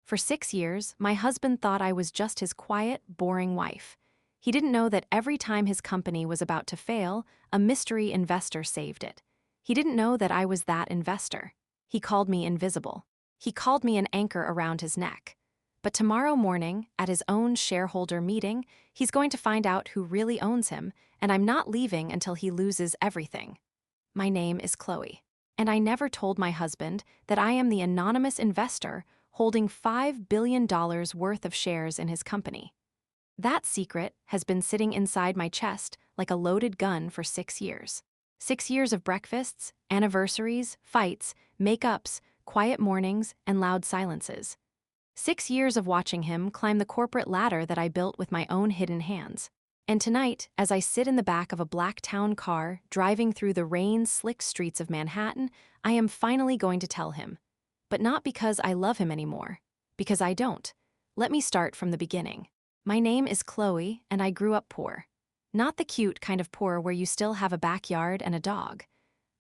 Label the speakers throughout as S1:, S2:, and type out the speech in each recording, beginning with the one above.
S1: For 6 years, my husband thought I was just his quiet, boring wife. He didn't know that every time his company was about to fail, a mystery investor saved it. He didn't know that I was that investor. He called me invisible. He called me an anchor around his neck. But tomorrow morning, at his own shareholder meeting, he's going to find out who really owns him, and I'm not leaving until he loses everything. My name is Chloe, and I never told my husband that I am the anonymous investor holding $5 billion worth of shares in his company. That secret has been sitting inside my chest like a loaded gun for 6 years. 6 years of breakfasts, anniversaries, fights, make-ups, quiet mornings, and loud silences. 6 years of watching him climb the corporate ladder that I built with my own hidden hands. And tonight, as I sit in the back of a black town car driving through the rain-slick streets of Manhattan, I am finally going to tell him. But not because I love him anymore, because I don't. Let me start from the beginning. My name is Chloe, and I grew up poor. Not the cute kind of poor where you still have a backyard and a dog.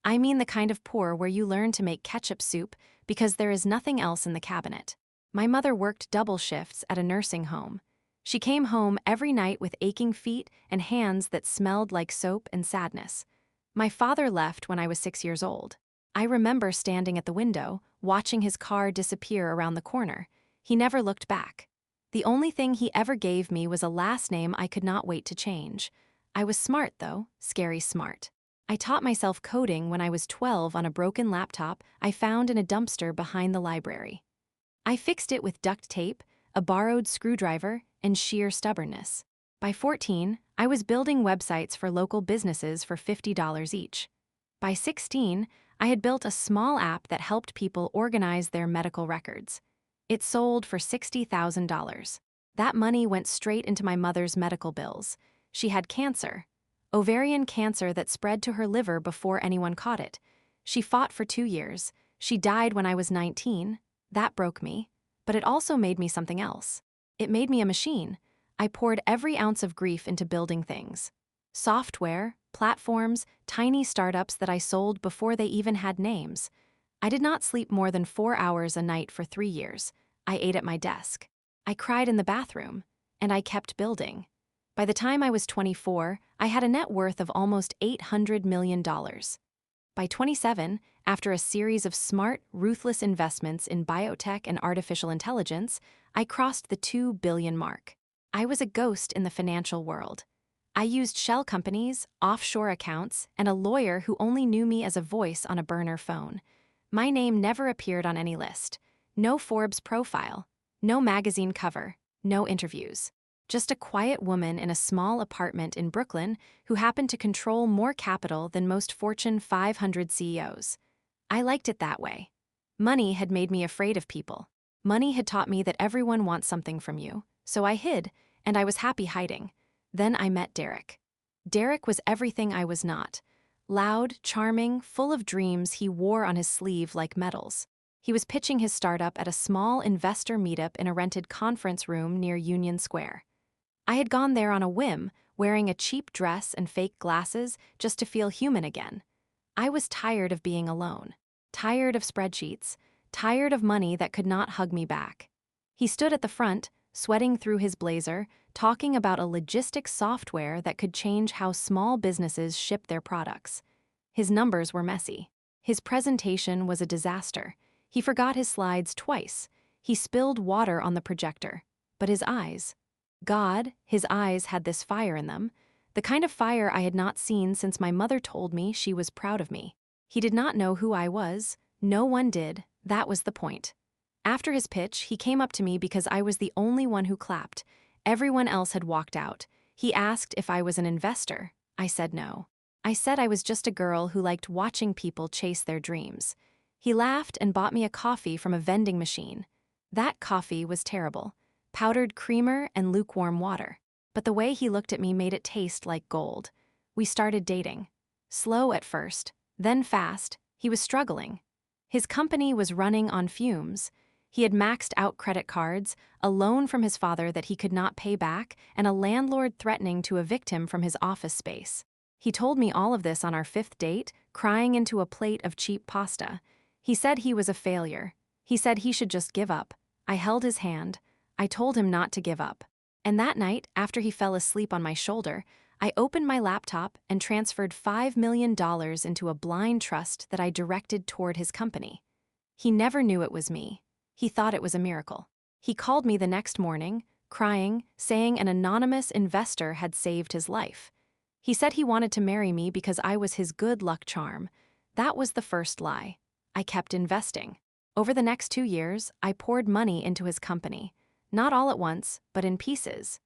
S1: I mean the kind of poor where you learn to make ketchup soup because there is nothing else in the cabinet. My mother worked double shifts at a nursing home. She came home every night with aching feet and hands that smelled like soap and sadness. My father left when I was 6 years old. I remember standing at the window, watching his car disappear around the corner. He never looked back. The only thing he ever gave me was a last name I could not wait to change. I was smart, though, scary smart. I taught myself coding when I was 12 on a broken laptop I found in a dumpster behind the library. I fixed it with duct tape, a borrowed screwdriver, and sheer stubbornness. By 14, I was building websites for local businesses for $50 each. By 16, I had built a small app that helped people organize their medical records. It sold for $60,000. That money went straight into my mother's medical bills. She had cancer, ovarian cancer that spread to her liver before anyone caught it. She fought for 2 years. She died when I was 19. That broke me, but it also made me something else. It made me a machine. I poured every ounce of grief into building things. Software, platforms, tiny startups that I sold before they even had names. I did not sleep more than 4 hours a night for 3 years. I ate at my desk. I cried in the bathroom. And I kept building. By the time I was 24, I had a net worth of almost $800 million. By 27, after a series of smart, ruthless investments in biotech and artificial intelligence, I crossed the 2 billion mark. I was a ghost in the financial world. I used shell companies, offshore accounts, and a lawyer who only knew me as a voice on a burner phone. My name never appeared on any list. No Forbes profile. No magazine cover. No interviews. Just a quiet woman in a small apartment in Brooklyn who happened to control more capital than most Fortune 500 CEOs. I liked it that way. Money had made me afraid of people. Money had taught me that everyone wants something from you. So I hid, and I was happy hiding. Then I met Derek. Derek was everything I was not. Loud, charming, full of dreams he wore on his sleeve like medals. He was pitching his startup at a small investor meetup in a rented conference room near Union Square. I had gone there on a whim, wearing a cheap dress and fake glasses just to feel human again. I was tired of being alone, tired of spreadsheets, tired of money that could not hug me back. He stood at the front, sweating through his blazer, talking about a logistics software that could change how small businesses ship their products. His numbers were messy. His presentation was a disaster. He forgot his slides twice. He spilled water on the projector. But his eyes... God, his eyes had this fire in them, the kind of fire I had not seen since my mother told me she was proud of me. He did not know who I was. No one did. That was the point. After his pitch, he came up to me because I was the only one who clapped. Everyone else had walked out. He asked if I was an investor. I said no. I said I was just a girl who liked watching people chase their dreams. He laughed and bought me a coffee from a vending machine. That coffee was terrible. Powdered creamer and lukewarm water. But the way he looked at me made it taste like gold. We started dating. Slow at first, then fast. He was struggling. His company was running on fumes. He had maxed out credit cards, a loan from his father that he could not pay back, and a landlord threatening to evict him from his office space. He told me all of this on our 5th date, crying into a plate of cheap pasta. He said he was a failure. He said he should just give up. I held his hand. I told him not to give up. And that night, after he fell asleep on my shoulder, I opened my laptop and transferred $5 million into a blind trust that I directed toward his company. He never knew it was me. He thought it was a miracle. He called me the next morning, crying, saying an anonymous investor had saved his life. He said he wanted to marry me because I was his good luck charm. That was the first lie. I kept investing. Over the next 2 years, I poured money into his company. Not all at once, but in pieces.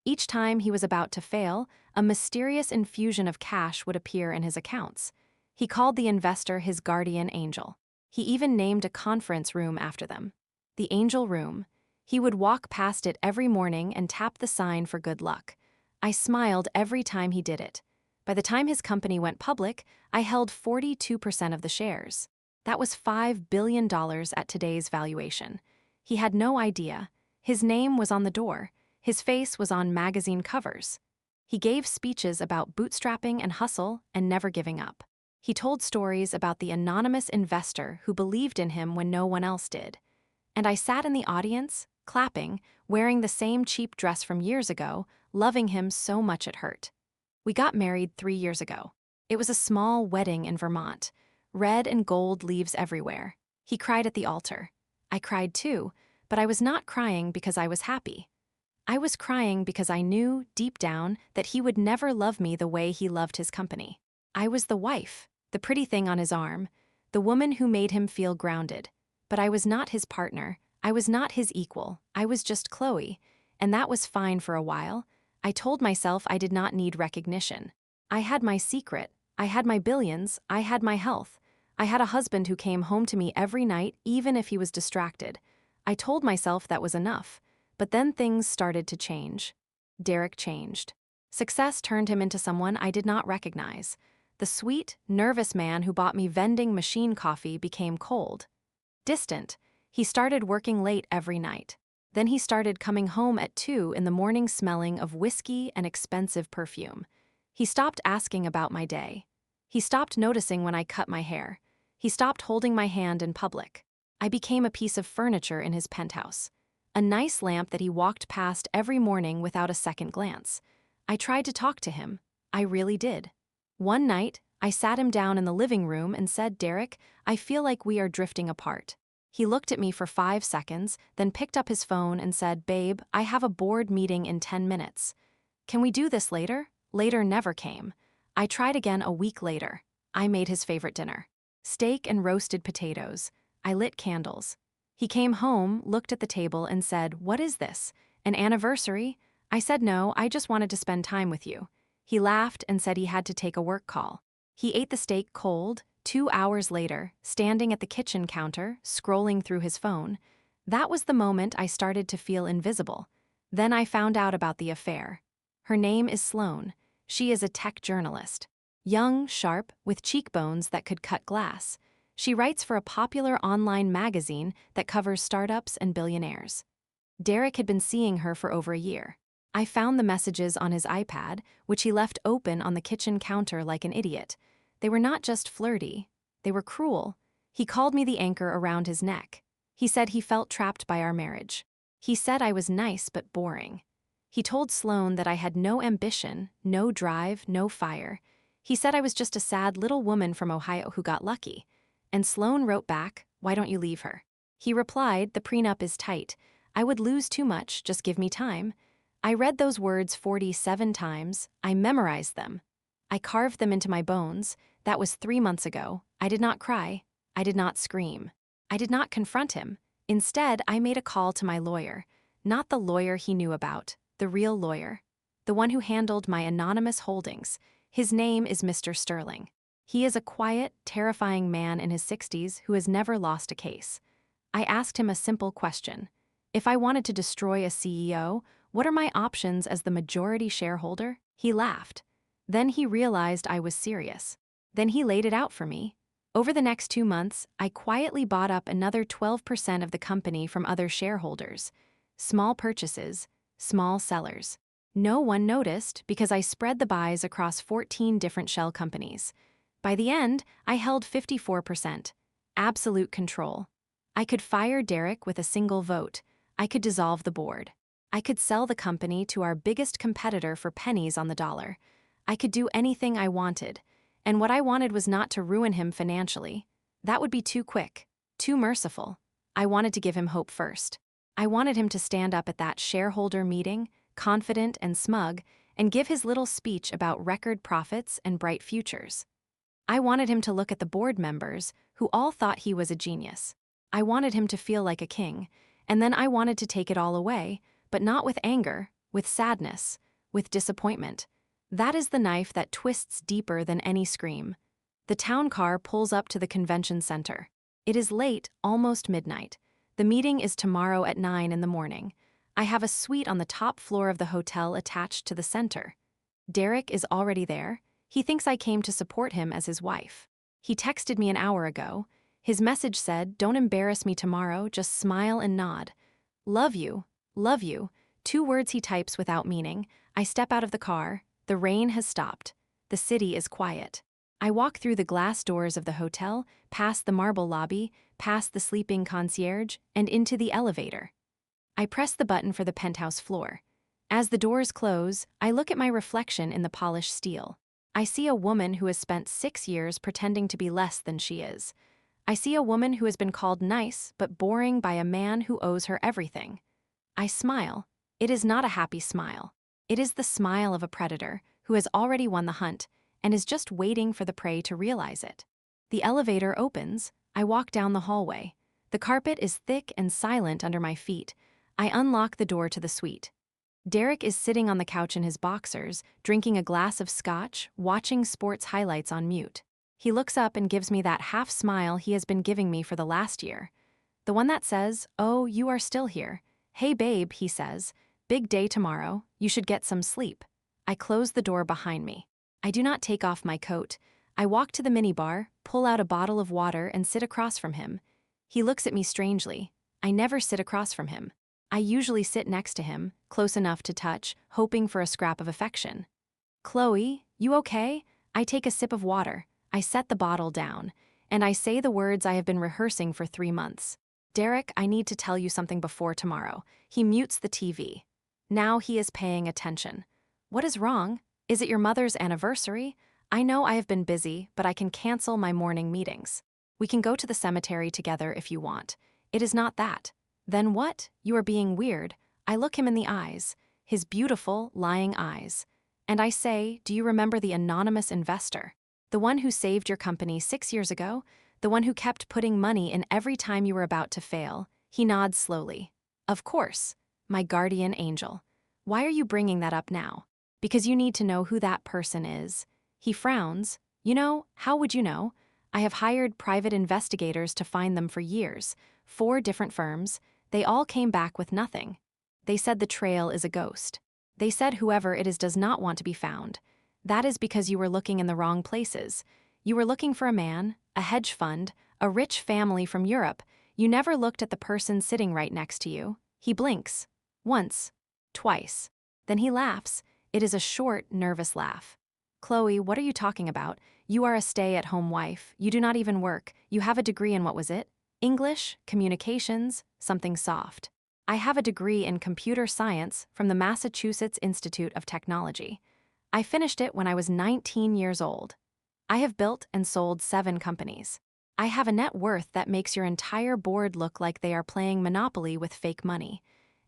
S1: Each time he was about to fail, a mysterious infusion of cash would appear in his accounts. He called the investor his guardian angel. He even named a conference room after them. The Angel Room. He would walk past it every morning and tap the sign for good luck. I smiled every time he did it. By the time his company went public, I held 42% of the shares. That was $5 billion at today's valuation. He had no idea. His name was on the door. His face was on magazine covers. He gave speeches about bootstrapping and hustle and never giving up. He told stories about the anonymous investor who believed in him when no one else did. And I sat in the audience, clapping, wearing the same cheap dress from years ago, loving him so much it hurt. We got married 3 years ago. It was a small wedding in Vermont. Red and gold leaves everywhere. He cried at the altar. I cried too, but I was not crying because I was happy. I was crying because I knew, deep down, that he would never love me the way he loved his company. I was the wife, the pretty thing on his arm, the woman who made him feel grounded. But I was not his partner. I was not his equal. I was just Chloe, and that was fine for a while. I told myself I did not need recognition. I had my secret. I had my billions. I had my health. I had a husband who came home to me every night, even if he was distracted. I told myself that was enough. But then things started to change. Derek changed. Success turned him into someone I did not recognize. The sweet, nervous man who bought me vending machine coffee became cold. Distant. He started working late every night. Then he started coming home at 2 in the morning smelling of whiskey and expensive perfume. He stopped asking about my day. He stopped noticing when I cut my hair. He stopped holding my hand in public. I became a piece of furniture in his penthouse. A nice lamp that he walked past every morning without a second glance. I tried to talk to him. I really did. One night, I sat him down in the living room and said, "Derek, I feel like we are drifting apart." He looked at me for 5 seconds, then picked up his phone and said, "Babe, I have a board meeting in 10 minutes. Can we do this later?" Later never came. I tried again a week later. I made his favorite dinner. Steak and roasted potatoes. I lit candles. He came home, looked at the table, and said, "What is this? An anniversary?" I said, "No, I just wanted to spend time with you." He laughed and said he had to take a work call. He ate the steak cold. 2 hours later, standing at the kitchen counter, scrolling through his phone. That was the moment I started to feel invisible. Then I found out about the affair. Her name is Sloane. She is a tech journalist. Young, sharp, with cheekbones that could cut glass. She writes for a popular online magazine that covers startups and billionaires. Derek had been seeing her for over a year. I found the messages on his iPad, which he left open on the kitchen counter like an idiot. They were not just flirty. They were cruel. He called me the anchor around his neck. He said he felt trapped by our marriage. He said I was nice but boring. He told Sloane that I had no ambition, no drive, no fire. He said I was just a sad little woman from Ohio who got lucky. And Sloane wrote back, "Why don't you leave her?" He replied, "The prenup is tight. I would lose too much, just give me time." I read those words 47 times. I memorized them. I carved them into my bones. That was 3 months ago. I did not cry. I did not scream. I did not confront him. Instead, I made a call to my lawyer. Not the lawyer he knew about, the real lawyer. The one who handled my anonymous holdings. His name is Mr. Sterling. He is a quiet, terrifying man in his 60s who has never lost a case. I asked him a simple question. If I wanted to destroy a CEO, what are my options as the majority shareholder? He laughed. Then he realized I was serious. Then he laid it out for me. Over the next 2 months, I quietly bought up another 12% of the company from other shareholders. Small purchases, small sellers. No one noticed because I spread the buys across 14 different shell companies. By the end, I held 54%. Absolute control. I could fire Derek with a single vote. I could dissolve the board. I could sell the company to our biggest competitor for pennies on the dollar. I could do anything I wanted. And what I wanted was not to ruin him financially. That would be too quick, too merciful. I wanted to give him hope first. I wanted him to stand up at that shareholder meeting, confident and smug, and give his little speech about record profits and bright futures. I wanted him to look at the board members, who all thought he was a genius. I wanted him to feel like a king, and then I wanted to take it all away, but not with anger, with sadness, with disappointment. That is the knife that twists deeper than any scream. The town car pulls up to the convention center. It is late, almost midnight. The meeting is tomorrow at 9 in the morning. I have a suite on the top floor of the hotel attached to the center. Derek is already there. He thinks I came to support him as his wife. He texted me an hour ago. His message said, "Don't embarrass me tomorrow, just smile and nod." Love you, 2 words he types without meaning. I step out of the car. The rain has stopped. The city is quiet. I walk through the glass doors of the hotel, past the marble lobby, past the sleeping concierge, and into the elevator. I press the button for the penthouse floor. As the doors close, I look at my reflection in the polished steel. I see a woman who has spent 6 years pretending to be less than she is. I see a woman who has been called nice but boring by a man who owes her everything. I smile. It is not a happy smile. It is the smile of a predator who has already won the hunt and is just waiting for the prey to realize it. The elevator opens. I walk down the hallway. The carpet is thick and silent under my feet. I unlock the door to the suite. Derek is sitting on the couch in his boxers, drinking a glass of scotch, watching sports highlights on mute. He looks up and gives me that half smile he has been giving me for the last year. The one that says, "Oh, you are still here. Hey babe," he says, "big day tomorrow. You should get some sleep." I close the door behind me. I do not take off my coat. I walk to the minibar, pull out a bottle of water, and sit across from him. He looks at me strangely. I never sit across from him. I usually sit next to him, close enough to touch, hoping for a scrap of affection. "Chloe, you okay?" I take a sip of water. I set the bottle down, and I say the words I have been rehearsing for 3 months. "Derek, I need to tell you something before tomorrow." He mutes the TV. Now he is paying attention. "What is wrong? Is it your mother's anniversary? I know I have been busy, but I can cancel my morning meetings. We can go to the cemetery together if you want. It is not that." "Then what? You are being weird." I look him in the eyes, his beautiful, lying eyes. And I say, "Do you remember the anonymous investor? The one who saved your company 6 years ago? The one who kept putting money in every time you were about to fail?" He nods slowly. "Of course, my guardian angel. Why are you bringing that up now?" "Because you need to know who that person is." He frowns. "You know, how would you know? I have hired private investigators to find them for years. 4 different firms. They all came back with nothing. They said the trail is a ghost. They said whoever it is does not want to be found. That is because you were looking in the wrong places. You were looking for a man, a hedge fund, a rich family from Europe. You never looked at the person sitting right next to you." He blinks. Once. Twice. Then he laughs. It is a short, nervous laugh. "Chloe, what are you talking about? You are a stay-at-home wife. You do not even work. You have a degree in what was it? English, communications, something soft." "I have a degree in computer science from the Massachusetts Institute of Technology. I finished it when I was 19 years old. I have built and sold 7 companies. I have a net worth that makes your entire board look like they are playing Monopoly with fake money.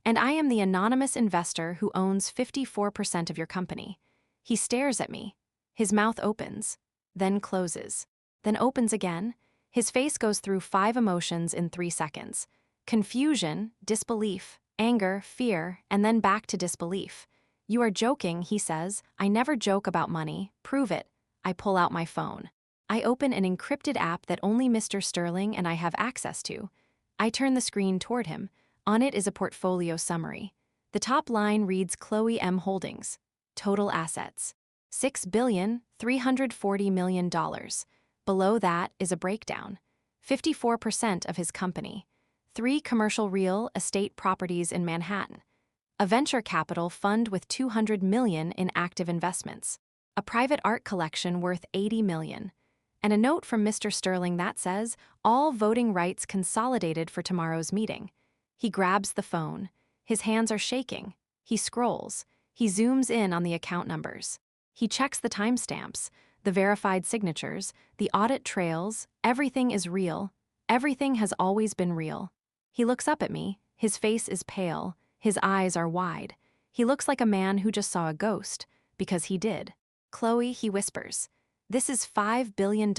S1: And I am the anonymous investor who owns 54% of your company." He stares at me. His mouth opens, then closes, then opens again. His face goes through 5 emotions in 3 seconds. Confusion, disbelief, anger, fear, and then back to disbelief. "You are joking," he says. "I never joke about money. Prove it." I pull out my phone. I open an encrypted app that only Mr. Sterling and I have access to. I turn the screen toward him. On it is a portfolio summary. The top line reads Chloe M. Holdings. Total assets: $6,340,000,000. Below that is a breakdown. 54% of his company. 3 commercial real estate properties in Manhattan. A venture capital fund with $200 million in active investments. A private art collection worth $80 million. And a note from Mr. Sterling that says, "All voting rights consolidated for tomorrow's meeting." He grabs the phone. His hands are shaking. He scrolls. He zooms in on the account numbers. He checks the timestamps, the verified signatures, the audit trails. Everything is real. Everything has always been real. He looks up at me. His face is pale. His eyes are wide. He looks like a man who just saw a ghost, because he did. Chloe, he whispers, "This is $5 billion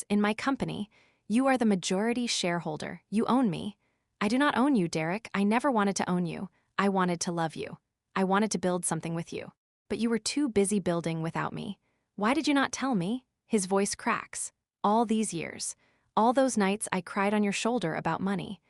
S1: in my company. You are the majority shareholder. You own me." "I do not own you, Derek. I never wanted to own you. I wanted to love you. I wanted to build something with you. But you were too busy building without me. Why did you not tell me?" His voice cracks. "All these years. All those nights I cried on your shoulder about money.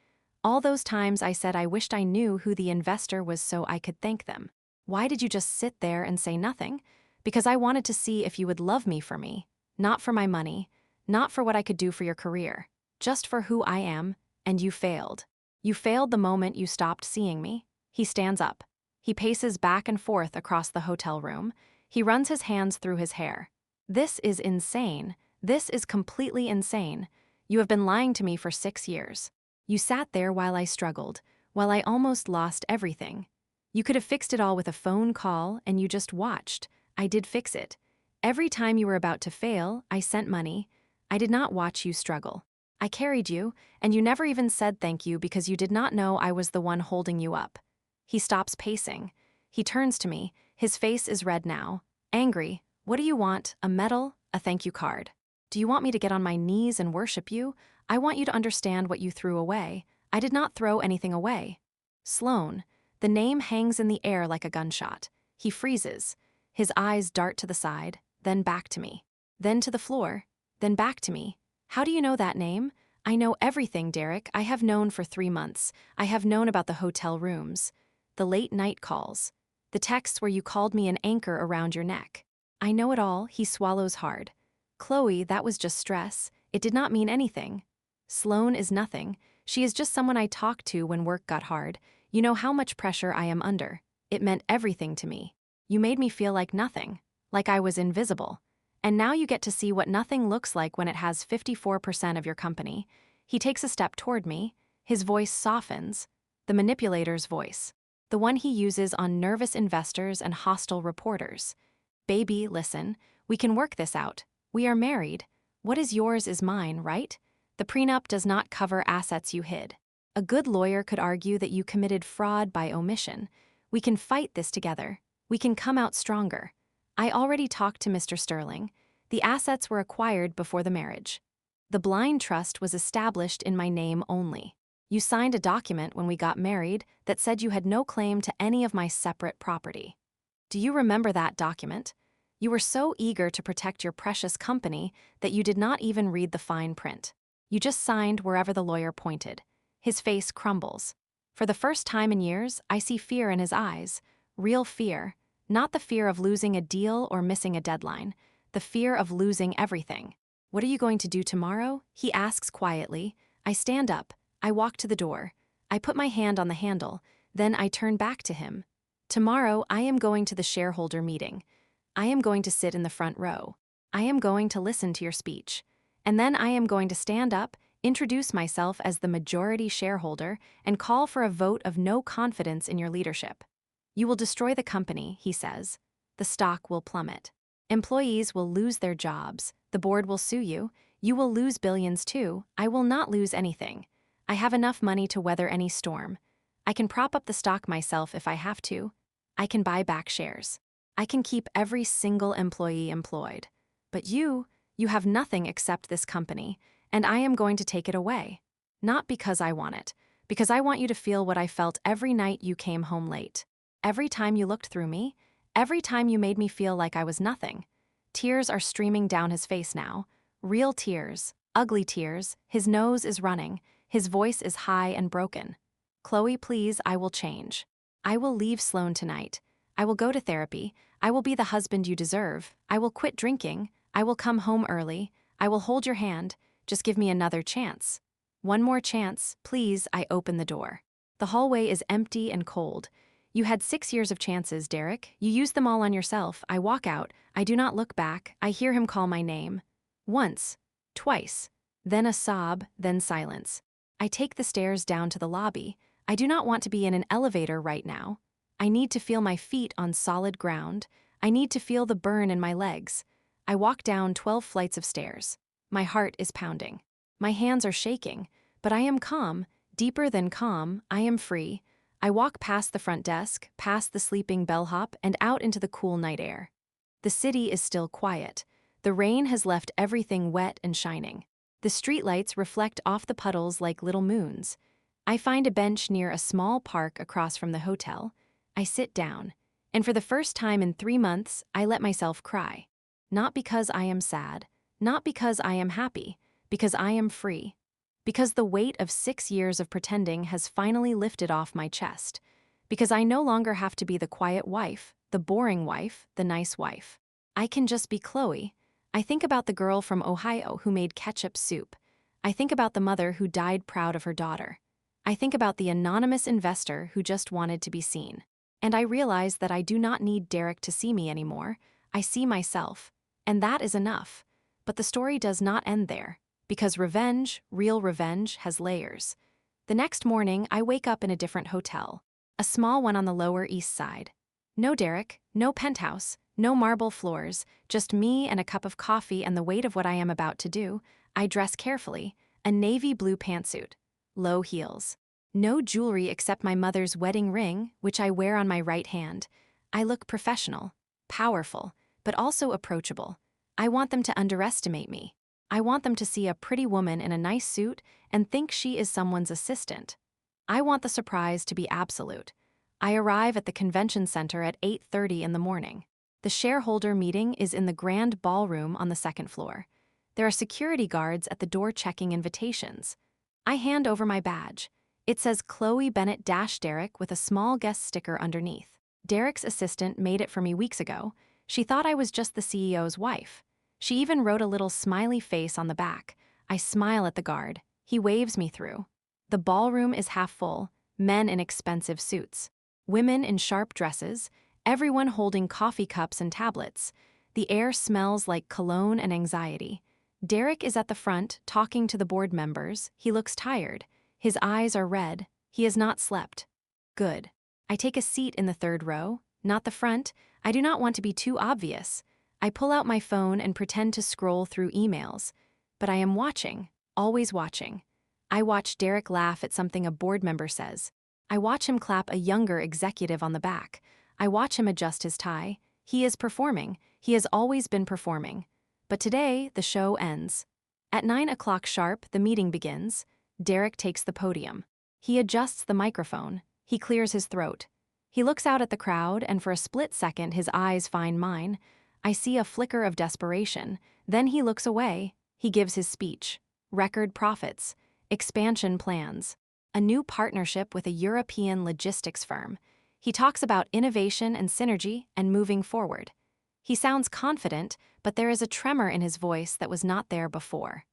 S1: All those times I said I wished I knew who the investor was so I could thank them. Why did you just sit there and say nothing? Because I wanted to see if you would love me for me. Not for my money. Not for what I could do for your career. Just for who I am, and you failed. You failed the moment you stopped seeing me." He stands up. He paces back and forth across the hotel room. He runs his hands through his hair. "This is insane. This is completely insane. You have been lying to me for 6 years. You sat there while I struggled, while I almost lost everything. You could have fixed it all with a phone call, and you just watched. I did fix it. Every time you were about to fail, I sent money. I did not watch you struggle. I carried you, and you never even said thank you because you did not know I was the one holding you up." He stops pacing. He turns to me. His face is red now. Angry. "What do you want? A medal? A thank you card? Do you want me to get on my knees and worship you? I want you to understand what you threw away. I did not throw anything away." Sloan. The name hangs in the air like a gunshot. He freezes. His eyes dart to the side, then back to me. Then to the floor, then back to me. "How do you know that name?" "I know everything, Derek. I have known for 3 months. I have known about the hotel rooms, the late night calls, the texts where you called me an anchor around your neck. I know it all." He swallows hard. "Chloe, that was just stress. It did not mean anything." "Sloan is nothing. She is just someone I talked to when work got hard. You know how much pressure I am under. It meant everything to me. You made me feel like nothing, like I was invisible. And now you get to see what nothing looks like when it has 54% of your company." He takes a step toward me. His voice softens. The manipulator's voice. The one he uses on nervous investors and hostile reporters. "Baby, listen. We can work this out. We are married. What is yours is mine, right? The prenup does not cover assets you hid. A good lawyer could argue that you committed fraud by omission. We can fight this together. We can come out stronger. I already talked to Mr. Sterling. The assets were acquired before the marriage. The blind trust was established in my name only. You signed a document when we got married that said you had no claim to any of my separate property. Do you remember that document? You were so eager to protect your precious company that you did not even read the fine print. You just signed wherever the lawyer pointed." His face crumbles. For the first time in years, I see fear in his eyes. Real fear. Not the fear of losing a deal or missing a deadline. The fear of losing everything. "What are you going to do tomorrow?" he asks quietly. I stand up. I walk to the door. I put my hand on the handle. Then I turn back to him. "Tomorrow, I am going to the shareholder meeting. I am going to sit in the front row. I am going to listen to your speech. And then I am going to stand up, introduce myself as the majority shareholder, and call for a vote of no confidence in your leadership. You will destroy the company," he says. "The stock will plummet. Employees will lose their jobs. The board will sue you. You will lose billions too. I will not lose anything. I have enough money to weather any storm. I can prop up the stock myself if I have to. I can buy back shares. I can keep every single employee employed. But you have nothing except this company, and I am going to take it away. Not because I want it, because I want you to feel what I felt every night you came home late. Every time you looked through me, every time you made me feel like I was nothing." Tears are streaming down his face now. Real tears, ugly tears. His nose is running. His voice is high and broken. "Chloe, please, I will change. I will leave Sloan tonight. I will go to therapy. I will be the husband you deserve. I will quit drinking. I will come home early. I will hold your hand. Just give me another chance. One more chance, please." I open the door. The hallway is empty and cold. "You had 6 years of chances, Derek. You used them all on yourself." I walk out. I do not look back. I hear him call my name. Once, twice, then a sob, then silence. I take the stairs down to the lobby. I do not want to be in an elevator right now. I need to feel my feet on solid ground. I need to feel the burn in my legs. I walk down 12 flights of stairs. My heart is pounding. My hands are shaking, but I am calm, deeper than calm. I am free. I walk past the front desk, past the sleeping bellhop, and out into the cool night air. The city is still quiet. The rain has left everything wet and shining. The streetlights reflect off the puddles like little moons. I find a bench near a small park across from the hotel. I sit down, and for the first time in 3 months, I let myself cry. Not because I am sad, not because I am happy, because I am free. Because the weight of 6 years of pretending has finally lifted off my chest. Because I no longer have to be the quiet wife, the boring wife, the nice wife. I can just be Chloe. I think about the girl from Ohio who made ketchup soup. I think about the mother who died proud of her daughter. I think about the anonymous investor who just wanted to be seen. And I realize that I do not need Derek to see me anymore. I see myself. And that is enough. But the story does not end there. Because revenge, real revenge, has layers. The next morning, I wake up in a different hotel. A small one on the Lower East Side. No Derek, no penthouse, no marble floors, just me and a cup of coffee and the weight of what I am about to do. I dress carefully, a navy blue pantsuit, low heels. No jewelry except my mother's wedding ring, which I wear on my right hand. I look professional, powerful, but also approachable. I want them to underestimate me. I want them to see a pretty woman in a nice suit and think she is someone's assistant. I want the surprise to be absolute. I arrive at the convention center at 8:30 in the morning. The shareholder meeting is in the grand ballroom on the second floor. There are security guards at the door checking invitations. I hand over my badge. It says Chloe Bennett-Derek with a small guest sticker underneath. Derek's assistant made it for me weeks ago. She thought I was just the CEO's wife. She even wrote a little smiley face on the back. I smile at the guard. He waves me through. The ballroom is half full, men in expensive suits. Women in sharp dresses, everyone holding coffee cups and tablets. The air smells like cologne and anxiety. Derek is at the front, talking to the board members. He looks tired. His eyes are red. He has not slept. Good. I take a seat in the third row, not the front. I do not want to be too obvious. I pull out my phone and pretend to scroll through emails. But I am watching, always watching. I watch Derek laugh at something a board member says. I watch him clap a younger executive on the back. I watch him adjust his tie. He is performing. He has always been performing. But today, the show ends. At 9 o'clock sharp, the meeting begins. Derek takes the podium. He adjusts the microphone. He clears his throat. He looks out at the crowd, and for a split second, his eyes find mine. I see a flicker of desperation. Then he looks away. He gives his speech. Record profits. Expansion plans. A new partnership with a European logistics firm. He talks about innovation and synergy and moving forward. He sounds confident, but there is a tremor in his voice that was not there before.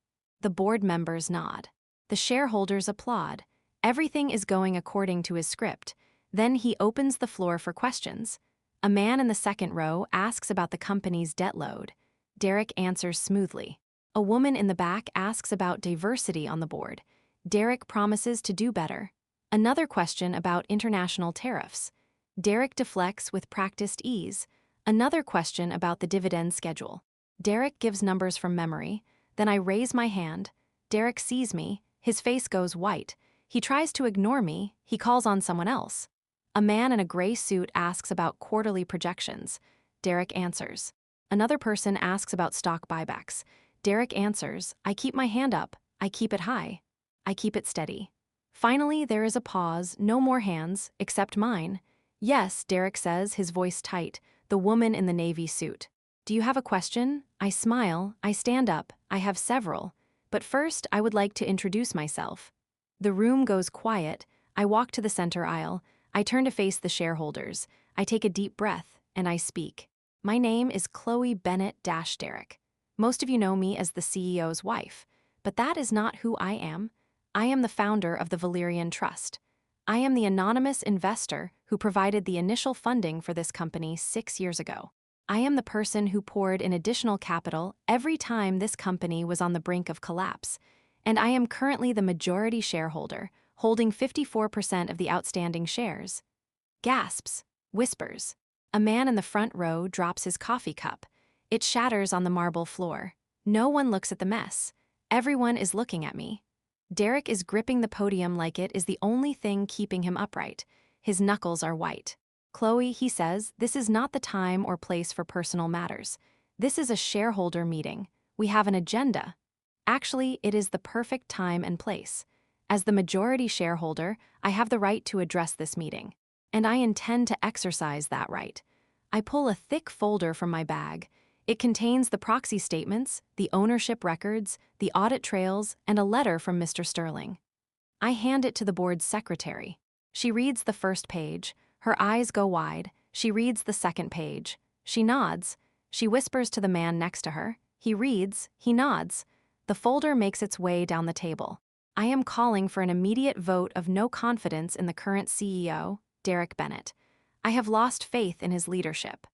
S1: The board members nod. The shareholders applaud. Everything is going according to his script. Then he opens the floor for questions. A man in the second row asks about the company's debt load. Derek answers smoothly. A woman in the back asks about diversity on the board. Derek promises to do better. Another question about international tariffs. Derek deflects with practiced ease. Another question about the dividend schedule. Derek gives numbers from memory. Then I raise my hand. Derek sees me. His face goes white. He tries to ignore me. He calls on someone else. A man in a gray suit asks about quarterly projections. Derek answers. Another person asks about stock buybacks. Derek answers. I keep my hand up. I keep it high. I keep it steady. Finally, there is a pause. No more hands, except mine. Yes, Derek says, his voice tight. The woman in the navy suit. Do you have a question? I smile. I stand up. I have several. But first, I would like to introduce myself. The room goes quiet. I walk to the center aisle. I turn to face the shareholders. I take a deep breath, and I speak. My name is Chloe Bennett-Derek. Most of you know me as the CEO's wife, but that is not who I am. I am the founder of the Valerian Trust. I am the anonymous investor who provided the initial funding for this company 6 years ago. I am the person who poured in additional capital every time this company was on the brink of collapse, and I am currently the majority shareholder, holding 54% of the outstanding shares. Gasps, whispers. A man in the front row drops his coffee cup. It shatters on the marble floor. No one looks at the mess. Everyone is looking at me. Derek is gripping the podium like it is the only thing keeping him upright. His knuckles are white. "Chloe," he says, "this is not the time or place for personal matters. This is a shareholder meeting. We have an agenda." Actually, it is the perfect time and place. As the majority shareholder, I have the right to address this meeting. And I intend to exercise that right. I pull a thick folder from my bag. It contains the proxy statements, the ownership records, the audit trails, and a letter from Mr. Sterling. I hand it to the board's secretary. She reads the first page. Her eyes go wide. She reads the second page. She nods. She whispers to the man next to her. He reads. He nods. The folder makes its way down the table. I am calling for an immediate vote of no confidence in the current CEO, Derek Bennett. I have lost faith in his leadership.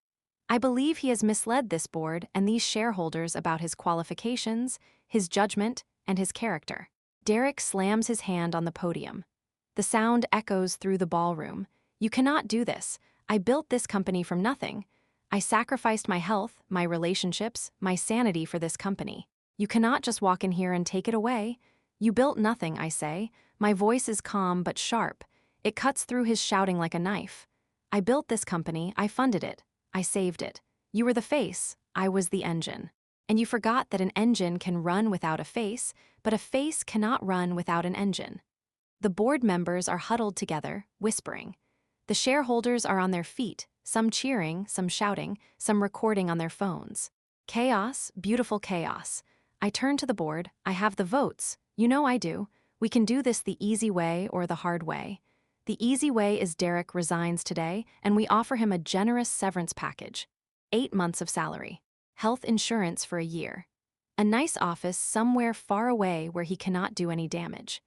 S1: I believe he has misled this board and these shareholders about his qualifications, his judgment, and his character. Derek slams his hand on the podium. The sound echoes through the ballroom. "You cannot do this. I built this company from nothing. I sacrificed my health, my relationships, my sanity for this company. You cannot just walk in here and take it away. You built nothing," I say. My voice is calm but sharp. It cuts through his shouting like a knife. "I built this company. I funded it. I saved it. You were the face. I was the engine. And you forgot that an engine can run without a face, but a face cannot run without an engine." The board members are huddled together, whispering. The shareholders are on their feet, some cheering, some shouting, some recording on their phones. Chaos, beautiful chaos. I turn to the board. "I have the votes. You know I do. We can do this the easy way or the hard way. The easy way is Derek resigns today, and we offer him a generous severance package. 8 months of salary. Health insurance for a year. A nice office somewhere far away where he cannot do any damage.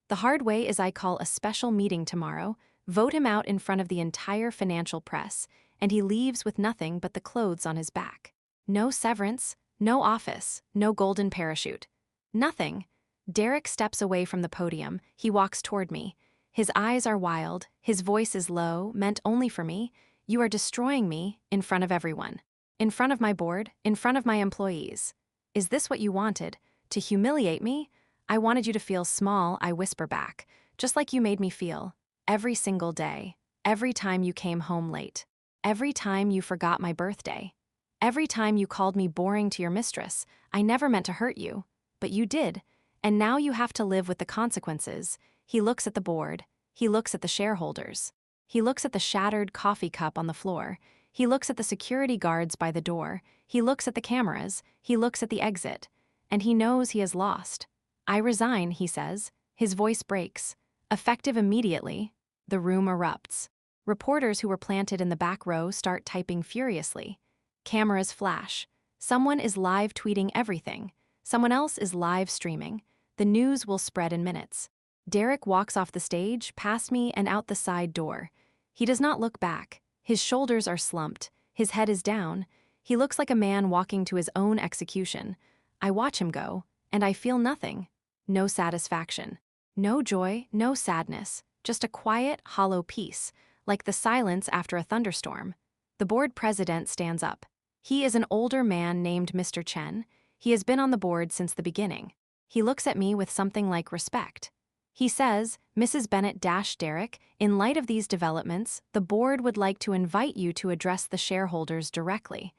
S1: The hard way is I call a special meeting tomorrow, vote him out in front of the entire financial press, and he leaves with nothing but the clothes on his back. No severance, no office, no golden parachute. Nothing." Derek steps away from the podium. He walks toward me. His eyes are wild. His voice is low, meant only for me. "You are destroying me in front of everyone. In front of my board, in front of my employees. Is this what you wanted? To humiliate me? I wanted you to feel small," I whisper back, "just like you made me feel. Every single day. Every time you came home late. Every time you forgot my birthday. Every time you called me boring to your mistress. I never meant to hurt you. But you did. And now you have to live with the consequences." He looks at the board. He looks at the shareholders. He looks at the shattered coffee cup on the floor. He looks at the security guards by the door. He looks at the cameras. He looks at the exit. And he knows he has lost. "I resign," he says. His voice breaks. Effective immediately. The room erupts. Reporters who were planted in the back row start typing furiously. Cameras flash. Someone is live tweeting everything. Someone else is live streaming. The news will spread in minutes. Derek walks off the stage, past me and out the side door. He does not look back. His shoulders are slumped. His head is down. He looks like a man walking to his own execution. I watch him go, and I feel nothing. No satisfaction. No joy, no sadness. Just a quiet, hollow peace, like the silence after a thunderstorm. The board president stands up. He is an older man named Mr. Chen. He has been on the board since the beginning. He looks at me with something like respect. He says, "Mrs. Bennett-Derrick, in light of these developments, the board would like to invite you to address the shareholders directly."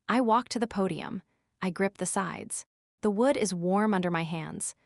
S1: I walk to the podium. I grip the sides. The wood is warm under my hands.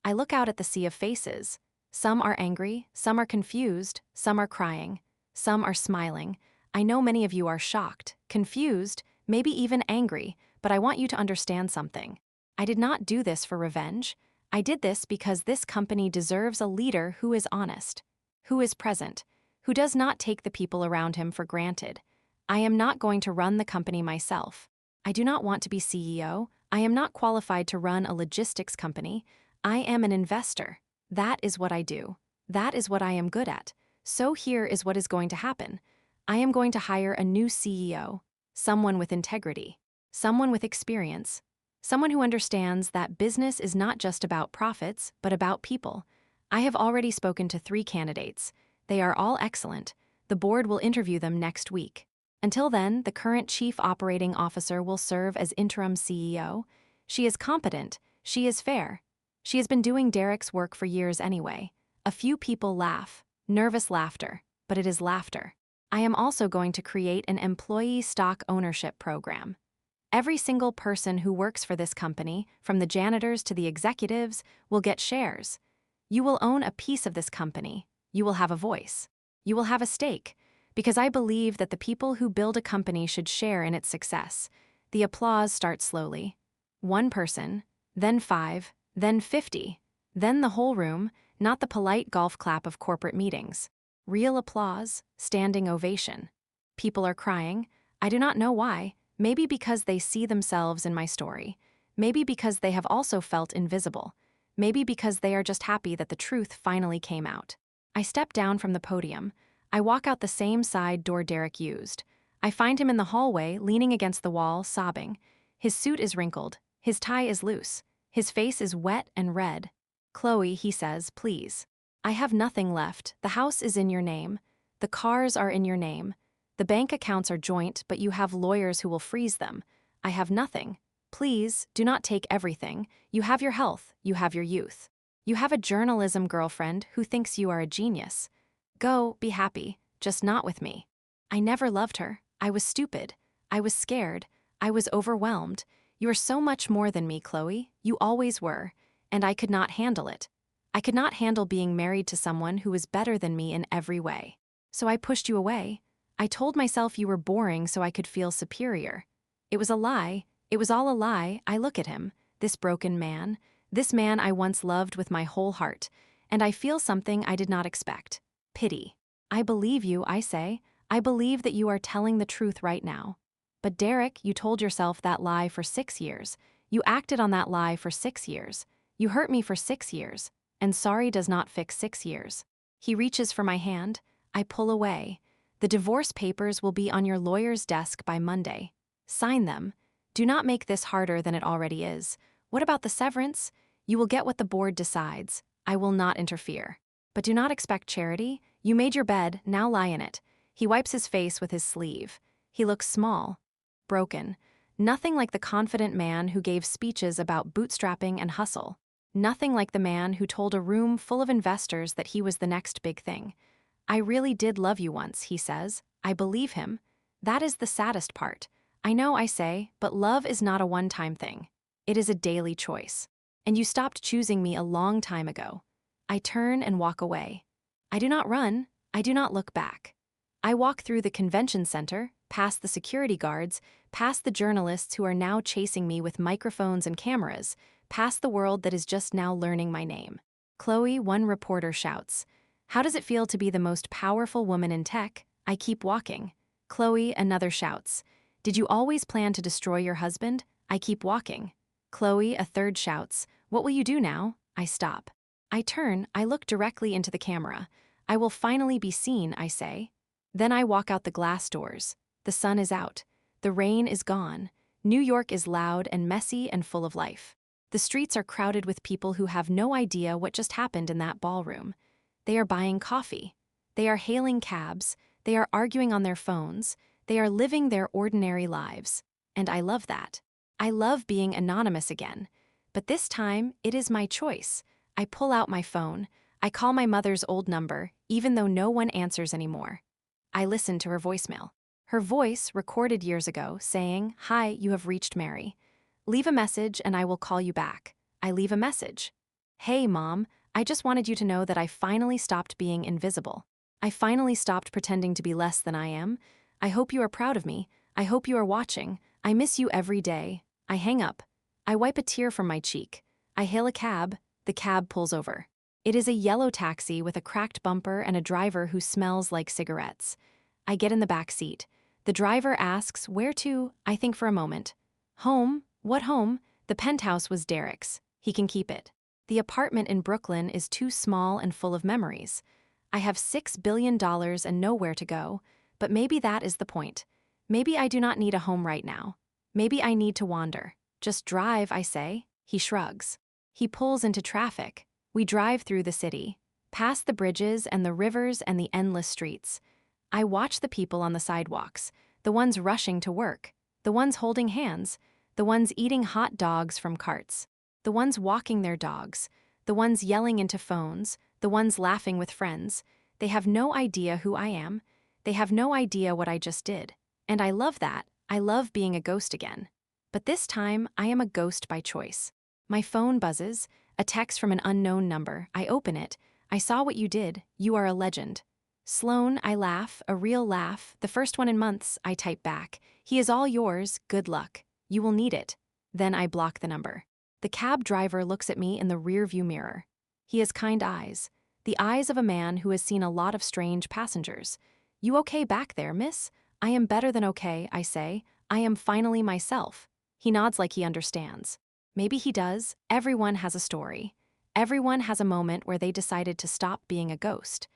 S1: I look out at the sea of faces. Some are angry, some are confused, some are crying, some are smiling. I know many of you are shocked, confused, maybe even angry, but I want you to understand something. I did not do this for revenge. I did this because this company deserves a leader who is honest, who is present, who does not take the people around him for granted. I am not going to run the company myself. I do not want to be CEO. I am not qualified to run a logistics company. I am an investor. That is what I do. That is what I am good at. So here is what is going to happen. I am going to hire a new CEO, someone with integrity, someone with experience, someone who understands that business is not just about profits, but about people. I have already spoken to 3 candidates. They are all excellent. The board will interview them next week. Until then, the current chief operating officer will serve as interim CEO. She is competent. She is fair. She has been doing Derek's work for years anyway. A few people laugh. Nervous laughter. But it is laughter. I am also going to create an employee stock ownership program. Every single person who works for this company, from the janitors to the executives, will get shares. You will own a piece of this company. You will have a voice. You will have a stake. Because I believe that the people who build a company should share in its success. The applause starts slowly. 1 person, then 5, then 50, then the whole room, not the polite golf clap of corporate meetings. Real applause, standing ovation. People are crying. I do not know why. Maybe because they see themselves in my story. Maybe because they have also felt invisible. Maybe because they are just happy that the truth finally came out. I step down from the podium. I walk out the same side door Derek used. I find him in the hallway, leaning against the wall, sobbing. His suit is wrinkled. His tie is loose. His face is wet and red. "Chloe," he says, "please. I have nothing left. The house is in your name. The cars are in your name. The bank accounts are joint, but you have lawyers who will freeze them. I have nothing. Please, do not take everything. You have your health. You have your youth. You have a journalism girlfriend who thinks you are a genius. Go, be happy, just not with me. I never loved her. I was stupid. I was scared. I was overwhelmed. You are so much more than me, Chloe. You always were. And I could not handle it. I could not handle being married to someone who was better than me in every way. So I pushed you away. I told myself you were boring so I could feel superior. It was a lie. It was all a lie. I look at him, this broken man, this man I once loved with my whole heart, and I feel something I did not expect. Pity. I believe you, I say. I believe that you are telling the truth right now. But Derek, you told yourself that lie for 6 years. You acted on that lie for 6 years. You hurt me for 6 years. And sorry does not fix 6 years. He reaches for my hand. I pull away. The divorce papers will be on your lawyer's desk by Monday. Sign them. Do not make this harder than it already is. What about the severance? You will get what the board decides. I will not interfere. But do not expect charity. You made your bed, now lie in it. He wipes his face with his sleeve. He looks small, broken. Nothing like the confident man who gave speeches about bootstrapping and hustle. Nothing like the man who told a room full of investors that he was the next big thing. I really did love you once, he says. I believe him. That is the saddest part. I know, I say, but love is not a one-time thing. It is a daily choice. And you stopped choosing me a long time ago. I turn and walk away. I do not run. I do not look back. I walk through the convention center, past the security guards, past the journalists who are now chasing me with microphones and cameras, past the world that is just now learning my name. Chloe, one reporter shouts. How does it feel to be the most powerful woman in tech? I keep walking. Chloe, another shouts. Did you always plan to destroy your husband? I keep walking. Chloe, a third shouts. What will you do now? I stop. I turn, I look directly into the camera. I will finally be seen, I say. Then I walk out the glass doors. The sun is out. The rain is gone. New York is loud and messy and full of life. The streets are crowded with people who have no idea what just happened in that ballroom. They are buying coffee. They are hailing cabs. They are arguing on their phones. They are living their ordinary lives. And I love that. I love being anonymous again. But this time, it is my choice. I pull out my phone. I call my mother's old number, even though no one answers anymore. I listen to her voicemail. Her voice, recorded years ago, saying, "Hi, you have reached Mary. Leave a message and I will call you back." I leave a message. "Hey, Mom, I just wanted you to know that I finally stopped being invisible. I finally stopped pretending to be less than I am. I hope you are proud of me. I hope you are watching. I miss you every day." I hang up. I wipe a tear from my cheek. I hail a cab. The cab pulls over. It is a yellow taxi with a cracked bumper and a driver who smells like cigarettes. I get in the back seat. The driver asks, "Where to?" I think for a moment. "Home? What home? The penthouse was Derek's. He can keep it. The apartment in Brooklyn is too small and full of memories. I have $6 billion and nowhere to go, but maybe that is the point. Maybe I do not need a home right now. Maybe I need to wander. Just drive, I say." He shrugs. He pulls into traffic. We drive through the city, past the bridges and the rivers and the endless streets. I watch the people on the sidewalks, the ones rushing to work, the ones holding hands, the ones eating hot dogs from carts, the ones walking their dogs, the ones yelling into phones, the ones laughing with friends. They have no idea who I am. They have no idea what I just did. And I love that. I love being a ghost again. But this time, I am a ghost by choice. My phone buzzes, a text from an unknown number. I open it. I saw what you did. You are a legend. Sloan, I laugh, a real laugh, the first one in months. I type back. He is all yours, good luck. You will need it. Then I block the number. The cab driver looks at me in the rearview mirror. He has kind eyes, the eyes of a man who has seen a lot of strange passengers. You okay back there, miss? I am better than okay, I say. I am finally myself. He nods like he understands. Maybe he does. Everyone has a story. Everyone has a moment where they decided to stop being a ghost.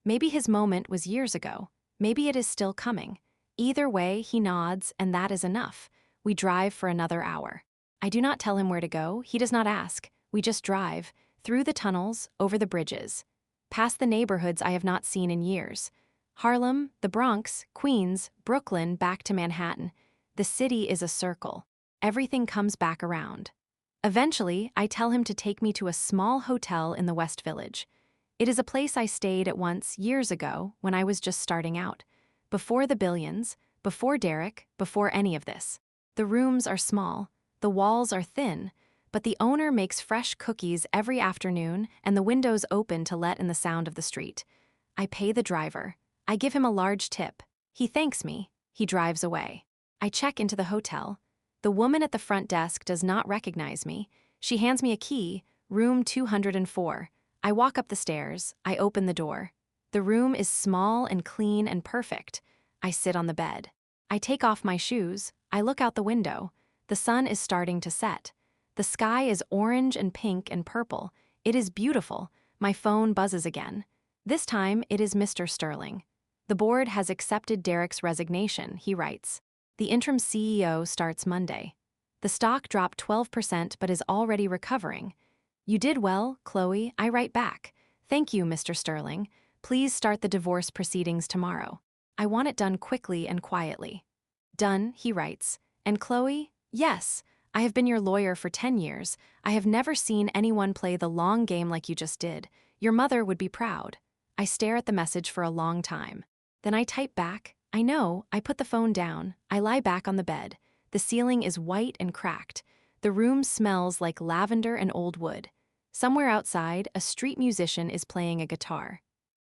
S1: Maybe his moment was years ago. Maybe it is still coming. Either way, he nods, and that is enough. We drive for another hour. I do not tell him where to go. He does not ask. We just drive, through the tunnels, over the bridges, past the neighborhoods I have not seen in years. Harlem, the Bronx, Queens, Brooklyn, back to Manhattan. The city is a circle. Everything comes back around. Eventually, I tell him to take me to a small hotel in the West Village. It is a place I stayed at once years ago when I was just starting out. Before the billions, before Derek, before any of this. The rooms are small, the walls are thin, but the owner makes fresh cookies every afternoon and the windows open to let in the sound of the street. I pay the driver. I give him a large tip. He thanks me. He drives away. I check into the hotel. The woman at the front desk does not recognize me. She hands me a key, room 204. I walk up the stairs. I open the door. The room is small and clean and perfect. I sit on the bed. I take off my shoes. I look out the window. The sun is starting to set. The sky is orange and pink and purple. It is beautiful. My phone buzzes again. This time, it is Mr. Sterling. The board has accepted Derek's resignation, he writes. The interim CEO starts Monday. The stock dropped 12% but is already recovering. You did well, Chloe, I write back. Thank you, Mr. Sterling. Please start the divorce proceedings tomorrow. I want it done quickly and quietly. Done, he writes. And Chloe? Yes. I have been your lawyer for 10 years. I have never seen anyone play the long game like you just did. Your mother would be proud. I stare at the message for a long time. Then I type back. I know. I put the phone down. I lie back on the bed. The ceiling is white and cracked. The room smells like lavender and old wood. Somewhere outside, a street musician is playing a guitar.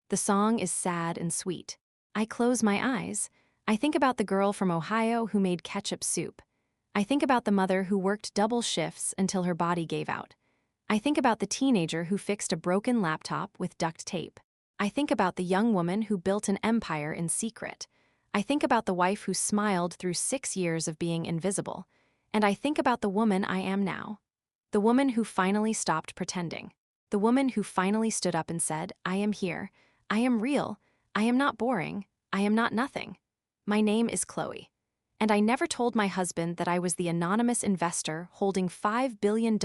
S1: The song is sad and sweet. I close my eyes. I think about the girl from Ohio who made ketchup soup. I think about the mother who worked double shifts until her body gave out. I think about the teenager who fixed a broken laptop with duct tape. I think about the young woman who built an empire in secret. I think about the wife who smiled through 6 years of being invisible. And I think about the woman I am now. The woman who finally stopped pretending. The woman who finally stood up and said, I am here. I am real. I am not boring. I am not nothing. My name is Chloe. And I never told my husband that I was the anonymous investor holding $5 billion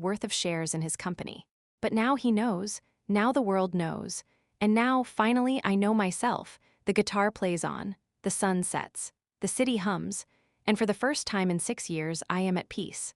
S1: worth of shares in his company. But now he knows. Now the world knows. And now, finally, I know myself. The guitar plays on. The sun sets. The city hums. And for the first time in 6 years, I am at peace.